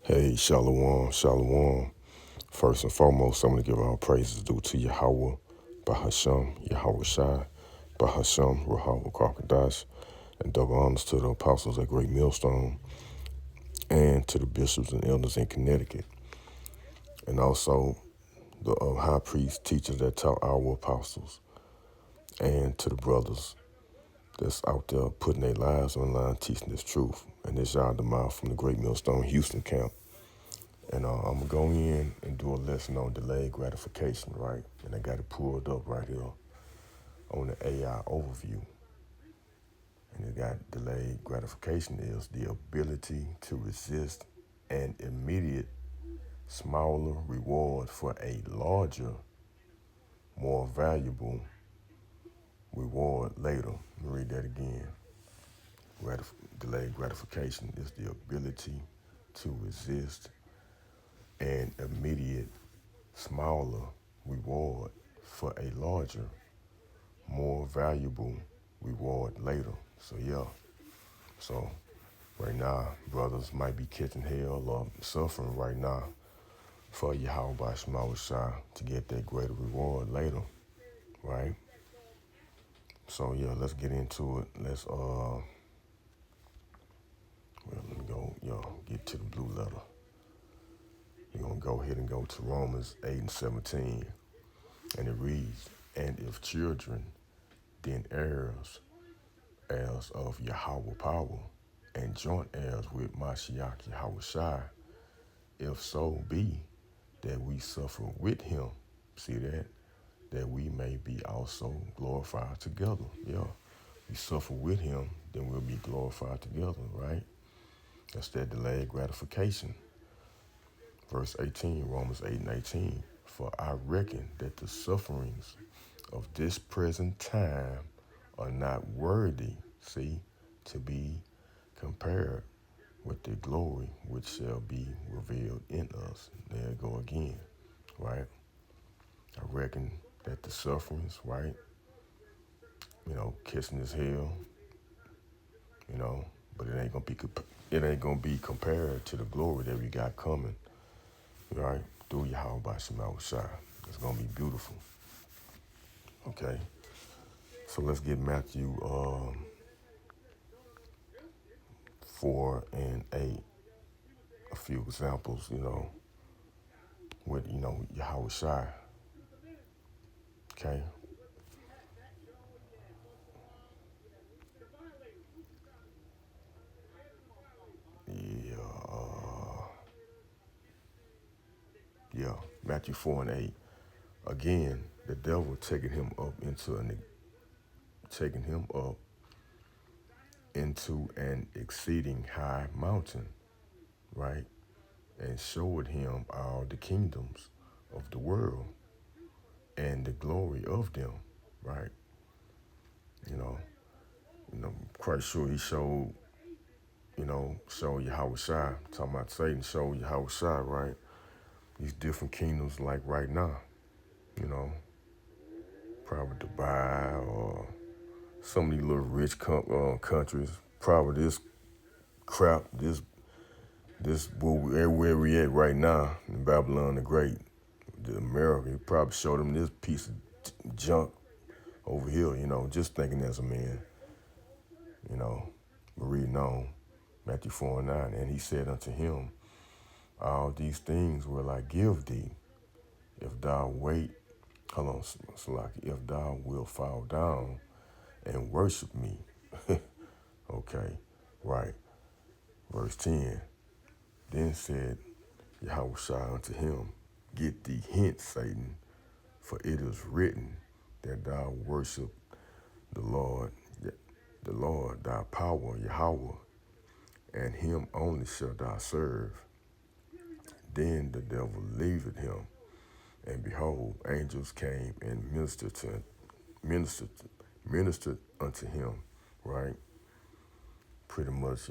Hey, Shalom, Shalom. First and foremost, I'm going to give all praises due to Yahweh, Bahasham, Yahweh Shai, Bahasham, Rahawah Kwakadash, and double honors to the apostles at Great Millstone, and to the bishops and elders in Connecticut, and also the high priests, teachers that taught our apostles, and to the brothers that's out there putting their lives on the line, teaching this truth. And this y'all the mouth from the Great Millstone Houston camp. And I'm going to go in and do a lesson on delayed gratification, right? And I got it pulled up right here on the AI overview. And it got delayed gratification is the ability to resist an immediate, smaller reward for a larger, more valuable reward later. Let me read that again. Delayed gratification is the ability to resist an immediate, smaller reward for a larger, more valuable reward later. So yeah. So right now, brothers might be catching hell or suffering right now for Yahweh by Shemawashai to get that greater reward later. Right? So yeah, let's get into it. Let me go, get to the blue letter. We're gonna go ahead and go to Romans 8 and 17. And it reads, and if children, then heirs, heirs of Yahweh power, and joint heirs with Mashiach Yahweh Shai, if so be that we suffer with him, see that we may be also glorified together. Yeah, we suffer with him, then we'll be glorified together, right? That's that delayed gratification. Verse 18, Romans 8 and 18, for I reckon that the sufferings of this present time are not worthy, see, to be compared with the glory which shall be revealed in us. There you go again, right? I reckon that the sufferings, right, catching this hell, but it ain't gonna be compared to the glory that we got coming, right? Through Yahweh by Shemawah Shai. It's gonna be beautiful. Okay. So let's get Matthew 4 and 8. A few examples, with, Yahweh Shai. Okay. Yeah. Matthew 4 and 8. Again, the devil taking him up into an exceeding high mountain, right? And showed him all the kingdoms of the world and the glory of them, right? Quite sure he showed Yahweh Shai, talking about Satan, showed Yahweh Shai, right? These different kingdoms like right now, you know, probably Dubai or some of these little rich countries, probably this crap, this where we at right now in Babylon the Great, the America, he probably showed them this piece of junk over here, just thinking as a man, reading on Matthew 4 and 9, and he said unto him, all these things will I give thee, if thou wait, hold on, Salaki, if thou wilt fall down and worship me. Okay, right. Verse 10, then said Yahweh Shai unto him, get thee hence, Satan, for it is written that thou worship the Lord thy power, Yahweh, and him only shalt thou serve. Then the devil leaveth him, and behold, angels came and ministered unto him, right? Pretty much,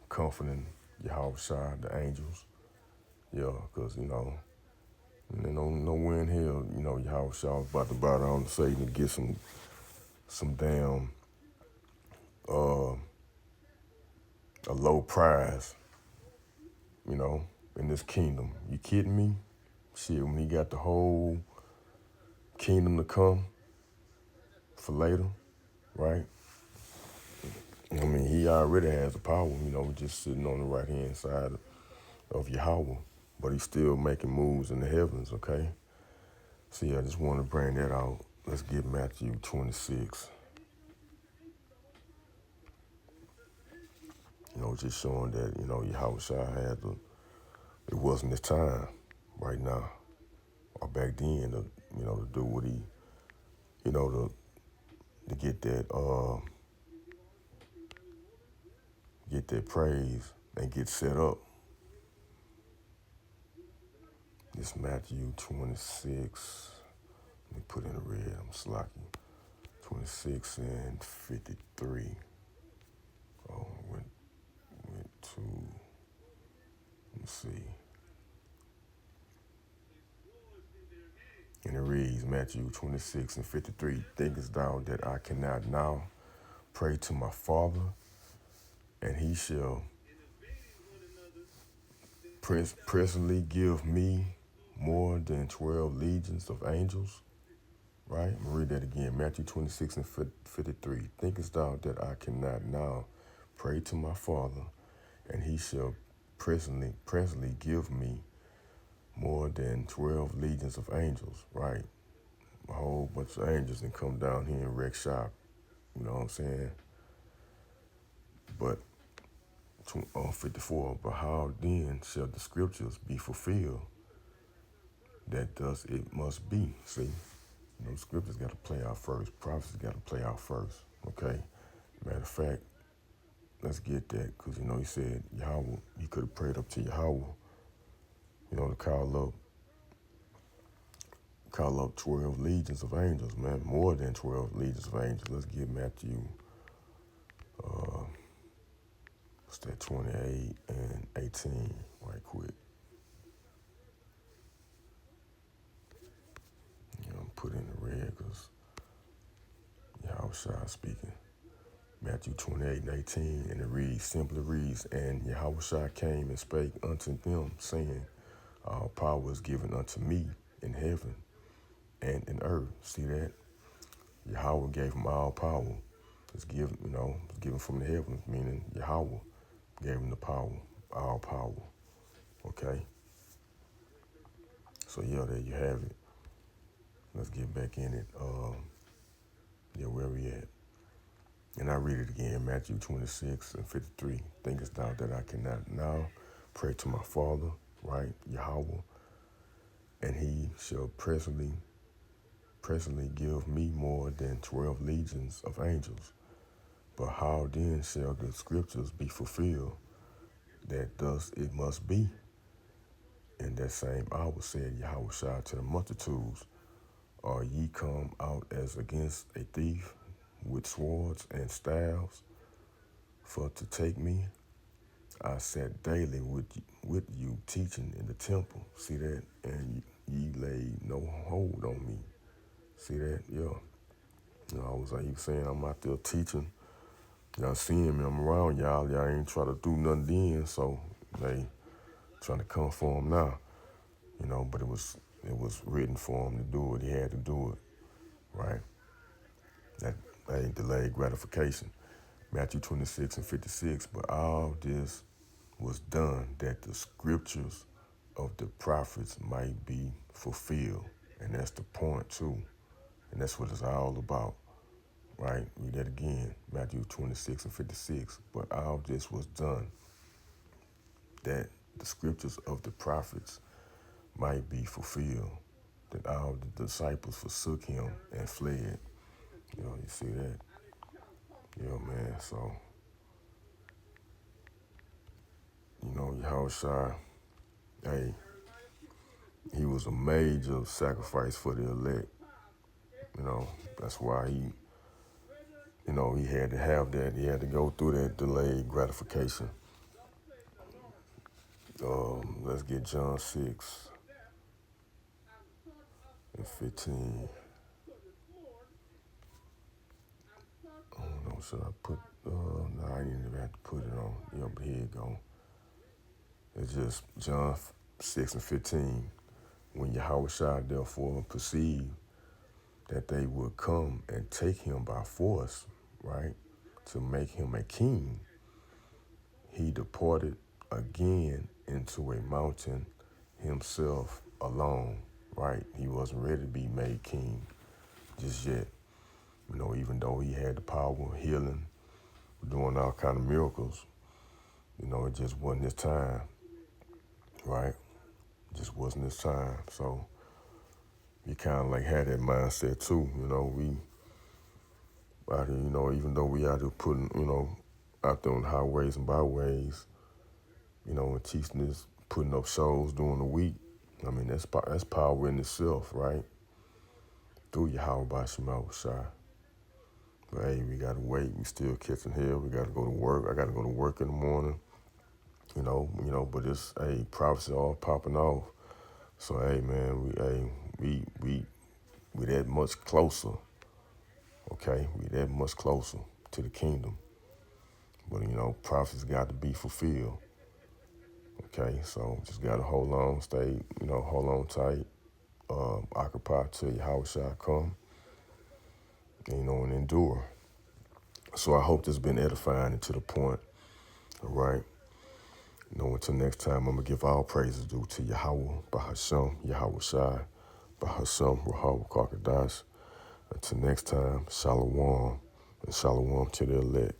comforting Yahweh Shai, the angels. Yeah, because, nowhere in hell, Yahweh Shai was about to bow down to Satan and get some damn a low prize, in this kingdom. You kidding me? Shit, when he got the whole kingdom to come for later, right? I mean, he already has the power, just sitting on the right hand side of Yahweh, but he's still making moves in the heavens, okay? So yeah, I just want to bring that out. Let's get Matthew 26. Just showing that, Yahweh Shai it wasn't his time right now or back then to do what he, to get that praise and get set up. This Matthew 26. Let me put in the red. I'm slacking. 26 and 53. Oh, went to, let me see. And it reads, Matthew 26 and 53. Thinkest thou that I cannot now pray to my Father, and he shall presently give me more than 12 legions of angels? Right? I'm going to read that again. Matthew 26 and 53. Thinkest thou that I cannot now pray to my Father, and he shall presently give me more than 12 legions of angels? Right? A whole bunch of angels and come down here and wreck shop. You know what I'm saying? But 54. But how then shall the scriptures be fulfilled that thus it must be? See? Scriptures got to play out first. Prophecy got to play out first. Okay? Matter of fact, let's get that, because, he said Yahweh, he could have prayed up to Yahweh, to call up 12 legions of angels, man, more than 12 legions of angels. Let's get Matthew, what's that, 28 and 18, right quick. I'm putting in the red because Yahweh Shai speaking. Matthew 28 and 18, and it simply reads, and Yahweh Shai came and spake unto them, saying, all power is given unto me in heaven and in earth. See that? Yahweh gave him all power. It's given, it's given from the heavens, meaning Yahweh gave him the power, all power. Okay? So yeah, there you have it. Let's get back in it. Where we at? And I read it again, Matthew 26 and 53. Thinkest thou that I cannot now pray to my Father, right, Yahweh, and he shall presently give me more than 12 legions of angels? But how then shall the scriptures be fulfilled that thus it must be? In that same hour said Yahweh Shai to the multitudes, are ye come out as against a thief with swords and staves for to take me? I sat daily with you teaching in the temple. See that? And ye laid no hold on me. See that? Yeah. I was like, he was saying, I'm out there teaching. Y'all seeing me, I'm around y'all. Y'all ain't try to do nothing then, so they trying to come for him now. But it was written for him to do it. He had to do it, right? That ain't delayed gratification. Matthew 26 and 56. But all this was done that the scriptures of the prophets might be fulfilled. And that's the point too. And that's what it's all about, right? Read that again, Matthew 26 and 56. But all this was done that the scriptures of the prophets might be fulfilled, that all the disciples forsook him and fled. You see that? Yeah, man, so, Yahushua, hey, he was a major sacrifice for the elect. That's why he had to have that. He had to go through that delayed gratification. Let's get John 6 and 15. I don't know, should I put, no, I didn't even have to put it on. Yeah, but here you go. It's just John 6 and 15. When Yahweh Shai therefore perceived that they would come and take him by force, right, to make him a king, he departed again into a mountain himself alone, right? He wasn't ready to be made king just yet. Even though he had the power of healing, doing all kind of miracles, it just wasn't his time, right? It just wasn't his time. So we kind of like had that mindset too. We out here, even though we out here putting, out there on the highways and byways, and teaching this, putting up shows during the week. I mean, that's power in itself, right? Through Yahweh by Shema Shai. But hey, we gotta wait. We still catching hell. We gotta go to work. I gotta go to work in the morning. But it's prophecy all popping off. So hey, man, we that much closer. Okay, we that much closer to the kingdom. But prophecies got to be fulfilled. Okay, so just gotta hold on, stay, hold on tight, occupy till Yahweh shall come, and endure. So I hope this has been edifying and to the point. All right. Until next time, I'm gonna give all praises due to Yahweh, Bahasham, Yahweh Shai, Bahasham, Rahab Karkadash. Until next time, Shalom, and Shalom to the elect.